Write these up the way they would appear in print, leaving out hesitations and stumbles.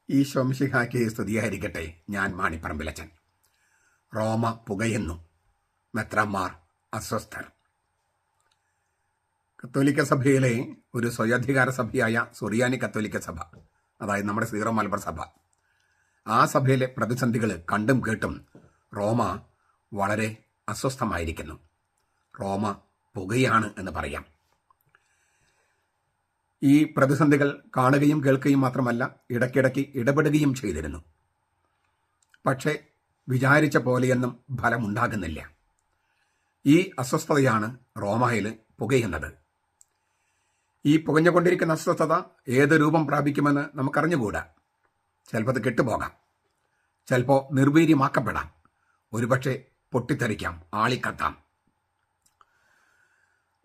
ഈശോ മിശിഹായ്ക്ക് സ്തുതിയായിരിക്കട്ടെ. ഞാൻ മാണിപ്പറമ്പിലച്ചൻ. റോമ പുകയുന്നു, മെത്രാന്മാർ അസ്വസ്ഥർ. കത്തോലിക്ക സഭയിലെ ഒരു സ്വയധികാര സഭയായ സുറിയാനി കത്തോലിക്ക സഭ, അതായത് നമ്മുടെ സീറോ മലബാർ സഭ, ആ സഭയിലെ പ്രതിസന്ധികൾ കണ്ടും കേട്ടും റോമ വളരെ അസ്വസ്ഥമായിരിക്കുന്നു. റോമ പുകയാണ് എന്ന് പറയാം. ഈ പ്രതിസന്ധികൾ കാണുകയും കേൾക്കുകയും മാത്രമല്ല, ഇടയ്ക്കിടയ്ക്ക് ഇടപെടുകയും ചെയ്തിരുന്നു. പക്ഷേ വിചാരിച്ച പോലെയൊന്നും ഫലമുണ്ടാകുന്നില്ല. ഈ അസ്വസ്ഥതയാണ് റോമയിൽ പുകയുന്നത്. ഈ പുകഞ്ഞുകൊണ്ടിരിക്കുന്ന അസ്വസ്ഥത ഏത് രൂപം പ്രാപിക്കുമെന്ന് നമുക്കറിഞ്ഞുകൂടാ. ചിലപ്പോൾ അത് കെട്ടുപോകാം, ചിലപ്പോൾ നിർവീര്യമാക്കപ്പെടാം, ഒരുപക്ഷെ പൊട്ടിത്തെറിക്കാം, ആളിക്കത്താം.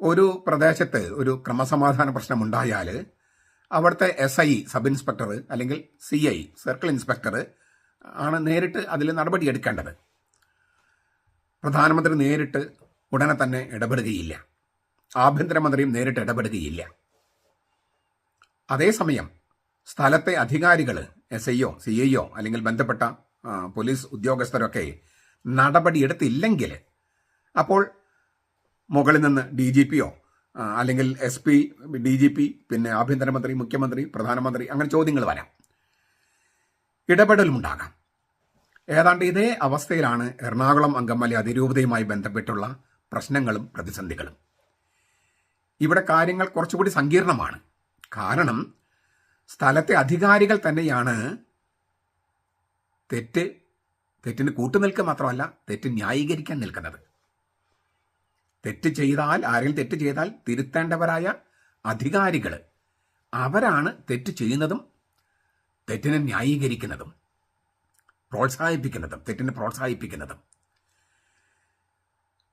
ഒരു പ്രദേശത്ത് ഒരു ക്രമസമാധാന പ്രശ്നമുണ്ടായാൽ അവിടുത്തെ SI സബ് ഇൻസ്പെക്ടർ അല്ലെങ്കിൽ CI സർക്കിൾ ഇൻസ്പെക്ടർ ആണ് നേരിട്ട് അതിൽ നടപടിയെടുക്കേണ്ടത്. പ്രധാനമന്ത്രി നേരിട്ട് ഉടനെ തന്നെ ഇടപെടുകയില്ല, ആഭ്യന്തരമന്ത്രിയും നേരിട്ട് ഇടപെടുകയില്ല. അതേസമയം സ്ഥലത്തെ അധികാരികൾ SIയോ CIയോ അല്ലെങ്കിൽ ബന്ധപ്പെട്ട പോലീസ് ഉദ്യോഗസ്ഥരൊക്കെ നടപടിയെടുത്തില്ലെങ്കിൽ അപ്പോൾ മുകളിൽ നിന്ന് DGPയോ അല്ലെങ്കിൽ SP, DGP, പിന്നെ ആഭ്യന്തരമന്ത്രി, മുഖ്യമന്ത്രി, പ്രധാനമന്ത്രി, അങ്ങനെ ചോദ്യങ്ങൾ വരാം, ഇടപെടലുമുണ്ടാകാം. ഏതാണ്ട് ഇതേ അവസ്ഥയിലാണ് എറണാകുളം അങ്കമാലി അതിരൂപതയുമായി ബന്ധപ്പെട്ടുള്ള പ്രശ്നങ്ങളും പ്രതിസന്ധികളും. ഇവിടെ കാര്യങ്ങൾ കുറച്ചുകൂടി സങ്കീർണമാണ്. കാരണം സ്ഥലത്തെ അധികാരികൾ തന്നെയാണ് തെറ്റിന് കൂട്ടുനിൽക്കുക മാത്രമല്ല, തെറ്റ് ന്യായീകരിക്കാൻ നിൽക്കുന്നത്. ആരെങ്കിലും തെറ്റ് ചെയ്താൽ തിരുത്തേണ്ടവരായ അധികാരികൾ അവരാണ് തെറ്റ് ചെയ്യുന്നതും തെറ്റിനെ ന്യായീകരിക്കുന്നതും തെറ്റിനെ പ്രോത്സാഹിപ്പിക്കുന്നതും.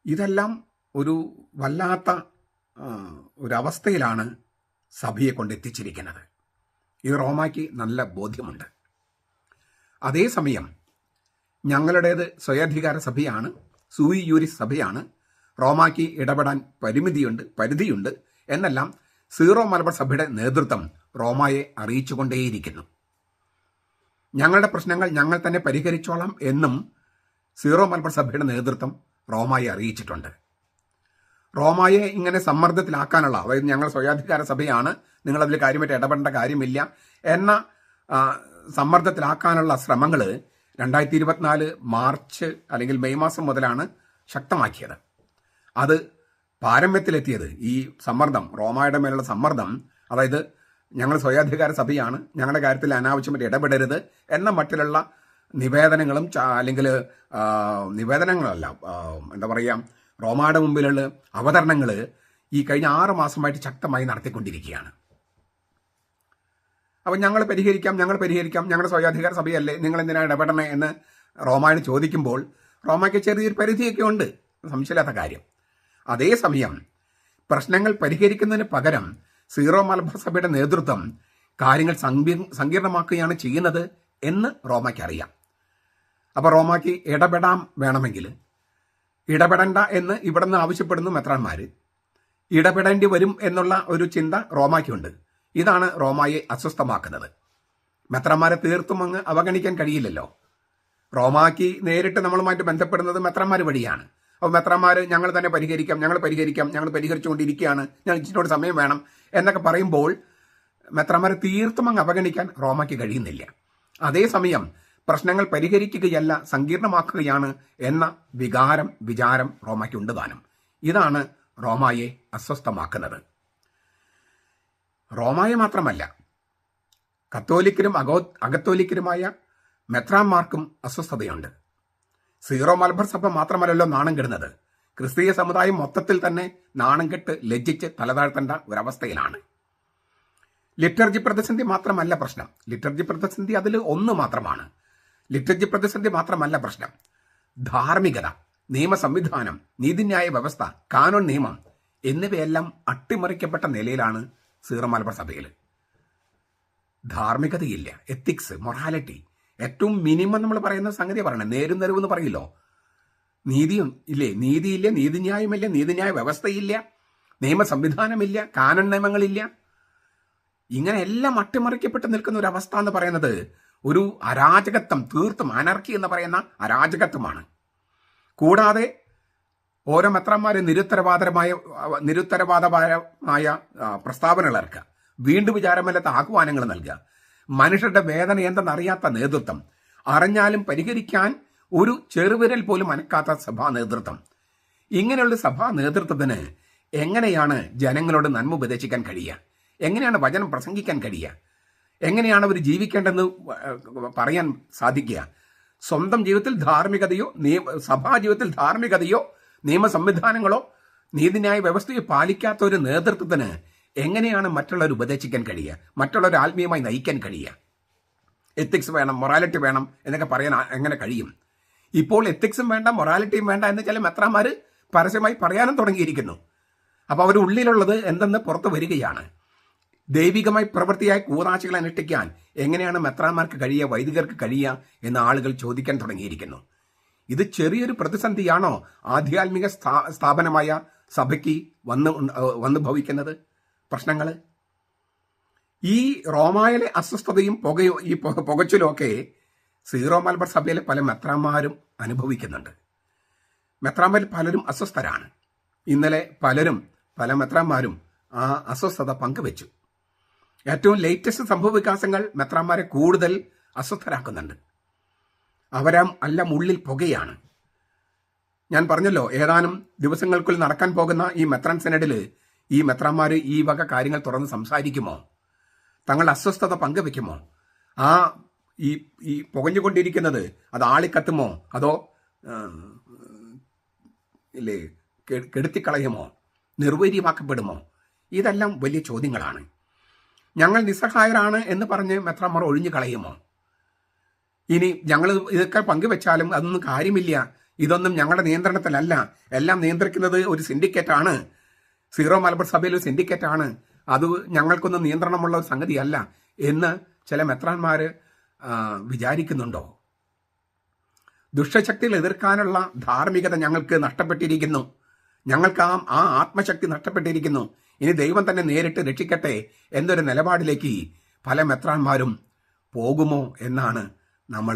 ഇതെല്ലാം ഒരു വല്ലാത്ത ഒരവസ്ഥയിലാണ് സഭയെ കൊണ്ടെത്തിച്ചിരിക്കുന്നത്. ഇത് റോമായ്ക്ക് നല്ല ബോധ്യമുണ്ട്. അതേസമയം ഞങ്ങളുടേത് സ്വയാധികാര സഭയാണ്, സൂയി യൂരിസ് സഭയാണ്, റോമായ്ക്ക് ഇടപെടാൻ പരിധിയുണ്ട് എന്നെല്ലാം സീറോ മലബാർ സഭയുടെ നേതൃത്വം റോമയെ അറിയിച്ചുകൊണ്ടേയിരിക്കുന്നു. ഞങ്ങളുടെ പ്രശ്നങ്ങൾ ഞങ്ങൾ തന്നെ പരിഹരിച്ചോളാം എന്നും സീറോ മലബാർ സഭയുടെ നേതൃത്വം റോമയെ അറിയിച്ചിട്ടുണ്ട്. റോമയെ ഇങ്ങനെ സമ്മർദ്ദത്തിലാക്കാനുള്ള, അതായത് ഞങ്ങൾ സ്വയാധികാര സഭയാണ്, നിങ്ങളതിൽ കാര്യമായിട്ട് ഇടപെടേണ്ട കാര്യമില്ല എന്ന സമ്മർദ്ദത്തിലാക്കാനുള്ള ശ്രമങ്ങൾ 2024 മാർച്ച് അല്ലെങ്കിൽ മെയ് മാസം മുതലാണ് ശക്തമാക്കിയത്. അത് പാരമ്യത്തിലെത്തിയത് ഈ സമ്മർദ്ദം, റോമയുടെ മേലുള്ള സമ്മർദ്ദം, അതായത് ഞങ്ങൾ സ്വയാധികാര സഭയാണ്, ഞങ്ങളുടെ കാര്യത്തിൽ അനാവശ്യമായിട്ട് ഇടപെടരുത് എന്ന മട്ടിലുള്ള നിവേദനങ്ങളും അല്ലെങ്കിൽ നിവേദനങ്ങളല്ല, എന്താ പറയുക, റോമയുടെ മുമ്പിലുള്ള അവതരണങ്ങൾ ഈ കഴിഞ്ഞ 6 മാസമായിട്ട് ശക്തമായി നടത്തിക്കൊണ്ടിരിക്കുകയാണ്. അപ്പം ഞങ്ങൾ പരിഹരിക്കാം, ഞങ്ങളുടെ സ്വയാധികാര സഭയല്ലേ, നിങ്ങൾ എന്തിനാണ് ഇടപെടണേ എന്ന് റോമയോട് ചോദിക്കുമ്പോൾ റോമയ്ക്ക് ചെറിയൊരു പരിധിയൊക്കെ ഉണ്ട്, സംശയമില്ലാത്ത കാര്യം. അതേസമയം പ്രശ്നങ്ങൾ പരിഹരിക്കുന്നതിന് പകരം സീറോ മലബാർ സഭയുടെ നേതൃത്വം കാര്യങ്ങൾ സങ്കീർണമാക്കുകയാണ് ചെയ്യുന്നത് എന്ന് റോമയ്ക്ക് അറിയാം. അപ്പോൾ റോമയ്ക്ക് വേണമെങ്കിൽ ഇടപെടണ്ട എന്ന് ഇവിടെ നിന്ന് ആവശ്യപ്പെടുന്നു മെത്രാന്മാർ. ഇടപെടേണ്ടി വരും എന്നുള്ള ഒരു ചിന്ത റോമയ്ക്കുണ്ട്. ഇതാണ് റോമയെ അസ്വസ്ഥമാക്കുന്നത്. മെത്രാന്മാരെ തീർത്തും അങ്ങ് അവഗണിക്കാൻ കഴിയില്ലല്ലോ. റോമയ്ക്ക് നേരിട്ട് നമ്മളുമായിട്ട് ബന്ധപ്പെടുന്നത് മെത്രാന്മാർ വഴിയാണ്. അപ്പോൾ മെത്രാന്മാർ ഞങ്ങൾ തന്നെ പരിഹരിക്കാം, ഞങ്ങൾ പരിഹരിച്ചുകൊണ്ടിരിക്കുകയാണ്, ഞങ്ങൾ ഇച്ചിനോട് സമയം വേണം എന്നൊക്കെ പറയുമ്പോൾ മെത്രാന്മാരെ തീർത്തും അങ്ങ് അവഗണിക്കാൻ റോമയ്ക്ക് കഴിയുന്നില്ല. അതേസമയം പ്രശ്നങ്ങൾ പരിഹരിക്കുകയല്ല, സങ്കീർണമാക്കുകയാണ് എന്ന വിചാരം റോമയ്ക്കുണ്ട് താനും. ഇതാണ് റോമയെ അസ്വസ്ഥമാക്കുന്നത്. റോമയെ മാത്രമല്ല, കത്തോലിക്കരും അകത്തോലിക്കരുമായ മെത്രാന്മാർക്കും അസ്വസ്ഥതയുണ്ട്. സീറോ മലബാർ സഭ മാത്രമല്ലല്ലോ നാണം കെടുന്നത്, ക്രിസ്തീയ സമുദായം മൊത്തത്തിൽ തന്നെ നാണം കെട്ട് ലജ്ജിച്ച് തലതാഴ്ത്തേണ്ട ഒരവസ്ഥയിലാണ്. ലിറ്റർജി പ്രതിസന്ധി മാത്രമല്ല പ്രശ്നം. ലിറ്റർജി പ്രതിസന്ധി അതിൽ ഒന്ന് മാത്രമാണ്. ലിറ്റർജി പ്രതിസന്ധി മാത്രമല്ല പ്രശ്നം. ധാർമ്മികത, നിയമ സംവിധാനം, നീതിന്യായ വ്യവസ്ഥ, കാനോൻ നിയമം എന്നിവയെല്ലാം അട്ടിമറിക്കപ്പെട്ട നിലയിലാണ് സീറോ മലബാർ സഭയിൽ. ധാർമ്മികതയില്ല, എത്തിക്സ്, മൊറാലിറ്റി, ഏറ്റവും മിനിമം നമ്മൾ പറയുന്ന സംഗതി പറയണം. നേരും നെരുവ് എന്ന് പറയില്ലോ, നീതിയും ഇല്ലേ, നീതിയില്ല, നീതിന്യായമില്ല, നീതിന്യായ വ്യവസ്ഥയില്ല, നിയമ സംവിധാനമില്ല, കാനൻ നിയമങ്ങളില്ല. ഇങ്ങനെ എല്ലാം അട്ടിമറിക്കപ്പെട്ട് നിൽക്കുന്ന ഒരു അവസ്ഥ എന്ന് പറയുന്നത് ഒരു അരാജകത്വം, തീർത്തും അനർക്കി എന്ന് പറയുന്ന അരാജകത്വമാണ്. കൂടാതെ ഓരോ മെത്രാന്മാരെ നിരുത്തരവാദപരമായ പ്രസ്താവനകൾ ഇറക്കുക, വീണ്ടും വിചാരമില്ലാത്ത ആഹ്വാനങ്ങൾ നൽകുക, മനുഷ്യരുടെ വേദന എന്തെന്നറിയാത്ത നേതൃത്വം, അറിഞ്ഞാലും പരിഹരിക്കാൻ ഒരു ചെറുവിരൽ പോലും അനക്കാത്ത സഭാ നേതൃത്വം. ഇങ്ങനെയുള്ള സഭാ നേതൃത്വത്തിന് എങ്ങനെയാണ് ജനങ്ങളോട് നന്മ ഉപദേശിക്കാൻ കഴിയുക? എങ്ങനെയാണ് വചനം പ്രസംഗിക്കാൻ കഴിയുക? എങ്ങനെയാണ് അവർ ജീവിക്കേണ്ടതെന്ന് പറയാൻ സാധിക്കുക? സ്വന്തം ജീവിതത്തിൽ ധാർമ്മികതയോ സഭാ ജീവിതത്തിൽ ധാർമ്മികതയോ നിയമ സംവിധാനങ്ങളോ നീതിന്യായ വ്യവസ്ഥയോ പാലിക്കാത്ത ഒരു നേതൃത്വത്തിന് എങ്ങനെയാണ് മറ്റുള്ളവർ ഉപദേശിക്കാൻ കഴിയുക? മറ്റുള്ളവർ ആത്മീയമായി നയിക്കാൻ കഴിയുക? എത്തിക്സ് വേണം, മൊറാലിറ്റി വേണം എന്നൊക്കെ പറയാൻ എങ്ങനെ കഴിയും? ഇപ്പോൾ എത്തിക്സും വേണ്ട, മൊറാലിറ്റിയും വേണ്ട എന്ന് ചില മെത്രാന്മാർ പരസ്യമായി പറയാനും തുടങ്ങിയിരിക്കുന്നു. അപ്പോൾ അവർ ഉള്ളിലുള്ളത് എന്തെന്ന് പുറത്തു വരികയാണ്. ദൈവികമായി പ്രവൃത്തിയായി കൂതാശകൾ അനുഷ്ഠിക്കാൻ എങ്ങനെയാണ് മെത്രാന്മാർക്ക് കഴിയുക, വൈദികർക്ക് കഴിയുക എന്ന് ആളുകൾ ചോദിക്കാൻ തുടങ്ങിയിരിക്കുന്നു. ഇത് ചെറിയൊരു പ്രതിസന്ധിയാണോ ആധ്യാത്മിക സ്ഥാപനമായ സഭയ്ക്ക് വന്ന് ഭവിക്കുന്നത് പ്രശ്നങ്ങൾ? ഈ റോമായിലെ അസ്വസ്ഥതയും പുകച്ചിലും ഒക്കെ സീറോ മലബാർ സഭയിലെ പല മെത്രാന്മാരും അനുഭവിക്കുന്നുണ്ട്. മെത്രാന്മാരിൽ പലരും അസ്വസ്ഥരാണ്. ഇന്നലെ പല മെത്രാന്മാരും ആ അസ്വസ്ഥത പങ്കുവെച്ചു. ഏറ്റവും ലേറ്റസ്റ്റ് സംഭവ വികാസങ്ങൾ മെത്രാന്മാരെ കൂടുതൽ അസ്വസ്ഥരാക്കുന്നുണ്ട്. എല്ലാം ഉള്ളിൽ പുകയാണ്. ഞാൻ പറഞ്ഞല്ലോ, ഏതാനും ദിവസങ്ങൾക്കുള്ളിൽ നടക്കാൻ പോകുന്ന ഈ മെത്രാൻ സെനഡിൽ ഈ മെത്രാന്മാർ ഈ വക കാര്യങ്ങൾ തുറന്ന് സംസാരിക്കുമോ? തങ്ങളുടെ അസ്വസ്ഥത പങ്കുവെക്കുമോ? ഈ പുകഞ്ഞുകൊണ്ടിരിക്കുന്നത് അത് ആളിക്കത്തുമോ, അതോ കെടുത്തിക്കളയുമോ, നിർവീര്യമാക്കപ്പെടുമോ? ഇതെല്ലാം വലിയ ചോദ്യങ്ങളാണ്. ഞങ്ങൾ നിസ്സഹായരാണ് എന്ന് പറഞ്ഞ് മെത്രാന്മാർ ഒഴിഞ്ഞു കളയുമോ? ഇനി ഞങ്ങൾ ഇതൊക്കെ പങ്കുവെച്ചാലും അതൊന്നും കാര്യമില്ല, ഇതൊന്നും ഞങ്ങളുടെ നിയന്ത്രണത്തിലല്ല, എല്ലാം നിയന്ത്രിക്കുന്നത് ഒരു സിൻഡിക്കേറ്റാണ്, സീറോ മലബാർ സഭയിൽ ഒരു സിൻഡിക്കേറ്റാണ്, അത് ഞങ്ങൾക്കൊന്നും നിയന്ത്രണമുള്ള ഒരു സംഗതിയല്ല എന്ന് ചില മെത്രാന്മാർ വിചാരിക്കുന്നുണ്ടോ? ദുഷ്ടശക്തികൾ എതിർക്കാനുള്ള ധാർമ്മികത ഞങ്ങൾക്ക് നഷ്ടപ്പെട്ടിരിക്കുന്നു, ഞങ്ങൾക്ക് ആ ആത്മശക്തി നഷ്ടപ്പെട്ടിരിക്കുന്നു, ഇനി ദൈവം തന്നെ നേരിട്ട് രക്ഷിക്കട്ടെ എന്നൊരു നിലപാടിലേക്ക് പല മെത്രാന്മാരും പോകുമോ എന്നാണ് നമ്മൾ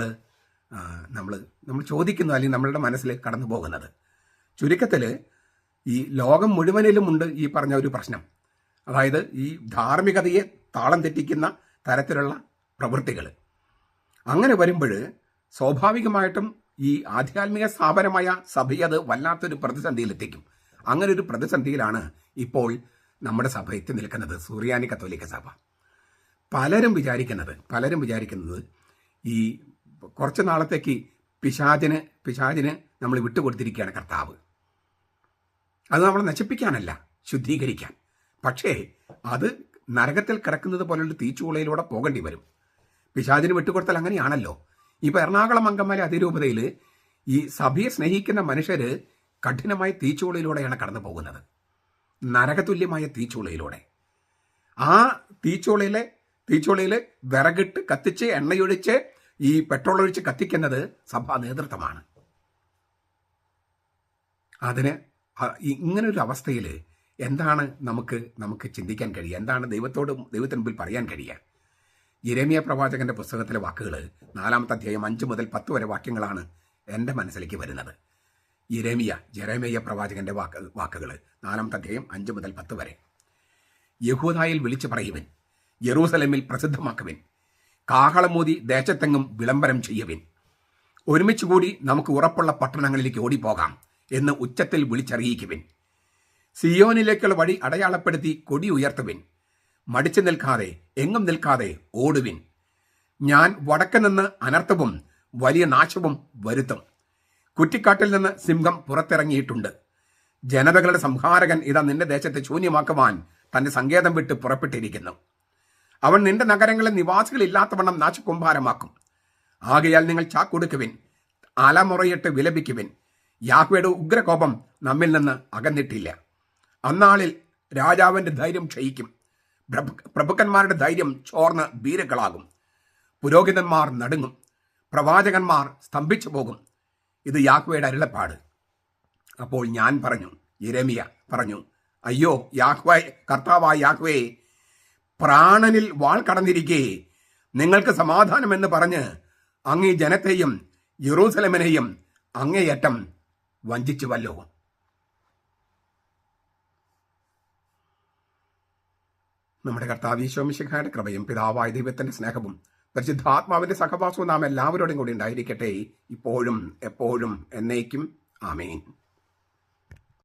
ചോദിക്കുന്നത്, അല്ലെങ്കിൽ നമ്മളുടെ മനസ്സിൽ കടന്നു പോകുന്നത്. ചുരുക്കത്തിൽ ഈ ലോകം മുഴുവനിലുമുണ്ട് ഈ പറഞ്ഞ ഒരു പ്രശ്നം. അതായത് ഈ ധാർമ്മികതയെ താളം തെറ്റിക്കുന്ന തരത്തിലുള്ള പ്രവൃത്തികൾ. അങ്ങനെ വരുമ്പോൾ സ്വാഭാവികമായിട്ടും ഈ ആധ്യാത്മിക സ്ഥാപനമായ സഭയത് വല്ലാത്തൊരു പ്രതിസന്ധിയിലെത്തിക്കും. അങ്ങനെ ഒരു പ്രതിസന്ധിയിലാണ് ഇപ്പോൾ നമ്മുടെ സഭ എത്തി നിൽക്കുന്നത്, സുറിയാനി കത്തോലിക്ക സഭ. പലരും വിചാരിക്കുന്നത് ഈ കുറച്ച് നാളത്തേക്ക് പിശാചിന് നമ്മൾ വിട്ടുകൊടുത്തിരിക്കുകയാണ് കർത്താവ്. അത് നമ്മളെ നശിപ്പിക്കാനല്ല, ശുദ്ധീകരിക്കാൻ. പക്ഷേ അത് നരകത്തിൽ കിടക്കുന്നത് പോലുള്ള തീച്ചുളയിലൂടെ പോകേണ്ടി വരും. പിശാചിന് വിട്ടുകൊടുത്താൽ അങ്ങനെയാണല്ലോ. ഇപ്പോൾ എറണാകുളം അങ്കമാലി അതിരൂപതയിൽ ഈ സഭയെ സ്നേഹിക്കുന്ന മനുഷ്യർ കഠിനമായ തീച്ചുളയിലൂടെയാണ് കടന്നു പോകുന്നത്, നരകതുല്യമായ തീച്ചുളയിലൂടെ. ആ തീച്ചുളയിൽ വിറകിട്ട് കത്തിച്ച് എണ്ണയൊഴിച്ച് ഈ പെട്രോൾ ഒഴിച്ച് കത്തിക്കുന്നത് സഭാ നേതൃത്വമാണ്. അതിന് ഇങ്ങനൊരു അവസ്ഥയിൽ എന്താണ് നമുക്ക് ചിന്തിക്കാൻ കഴിയുക? എന്താണ് ദൈവത്തിന് മുമ്പിൽ പറയാൻ കഴിയുക? യിരെമ്യാ പ്രവാചകന്റെ പുസ്തകത്തിലെ വാക്കുകൾ 4-ാമത്തെ അധ്യായം 5 മുതൽ 10 വരെ വാക്യങ്ങളാണ് എൻ്റെ മനസ്സിലേക്ക് വരുന്നത്. ജെറേമിയ പ്രവാചകന്റെ വാക്കുകൾ 4-ാമത്തെ അധ്യായം 5 മുതൽ 10 വരെ. യഹൂദായിൽ വിളിച്ചു പറയുവിൻ, യെറൂസലേമിൽ പ്രസിദ്ധമാക്കുവിൻ, കാഹളമൂതി ദേശത്തെങ്ങും വിളംബരം ചെയ്യുവിൻ. ഒരുമിച്ചുകൂടി നമുക്ക് ഉറപ്പുള്ള പട്ടണങ്ങളിലേക്ക് ഓടിപ്പോകാം എന്ന് ഉച്ചത്തിൽ വിളിച്ചറിയിക്കുവിൻ. സിയോനിലേക്കുള്ള വഴി അടയാളപ്പെടുത്തി കൊടി ഉയർത്തുവിൻ. മടിച്ചു നിൽക്കാതെ, എങ്ങും നിൽക്കാതെ ഓടുവിൻ. ഞാൻ വടക്ക് നിന്ന് അനർത്ഥവും വലിയ നാശവും വരുത്തും. കുറ്റിക്കാട്ടിൽ നിന്ന് സിംഹം പുറത്തിറങ്ങിയിട്ടുണ്ട്. ജനതകളുടെ സംഹാരകൻ ഇതാ നിന്റെ ദേശത്തെ ശൂന്യമാക്കുവാൻ തന്റെ സങ്കേതം വിട്ട് പുറപ്പെട്ടിരിക്കുന്നു. അവൻ നിന്റെ നഗരങ്ങളെ നിവാസികളില്ലാത്തവണ്ണം നാശകുംഭാരമാക്കും. ആകയാൽ നിങ്ങൾ ചാക്കൊടുക്കുവിൻ, അലമുറയിട്ട് വിലപിക്കുവിൻ. യാഹ്വയുടെ ഉഗ്രകോപം നമ്മിൽ നിന്ന് അകന്നിട്ടില്ല. അന്നാളിൽ രാജാവിന്റെ ധൈര്യം ക്ഷയിക്കും, പ്രഭുക്കന്മാരുടെ ധൈര്യം ചോർന്ന് ഭീരുക്കളാകും. പുരോഹിതന്മാർ നടുങ്ങും, പ്രവാചകന്മാർ സ്തംഭിച്ചു പോകും. ഇത് യാഹ്വയുടെ അരുളപ്പാട്. അപ്പോൾ ഞാൻ പറഞ്ഞു, യിരെമ്യാ പറഞ്ഞു, അയ്യോ കർത്താവായ യാഹ്വേ, പ്രാണനിൽ വാൾ കടന്നിരിക്കെ നിങ്ങൾക്ക് സമാധാനമെന്ന് പറഞ്ഞ് അങ്ങീ ജനത്തെയും യെരൂസലേമിനെയും അങ്ങേയറ്റം വഞ്ചിച്ചുവല്ലോ. നമ്മുടെ കർത്താവ് ഈശോ മിശിഹായുടെ കൃപയും പിതാവായ ദൈവത്തിന്റെ സ്നേഹവും പരിശുദ്ധാത്മാവിന്റെ സഹവാസവും നാം എല്ലാവരോടും കൂടി ഉണ്ടായിരിക്കട്ടെ, ഇപ്പോഴും എപ്പോഴും എന്നേക്കും. ആമേൻ.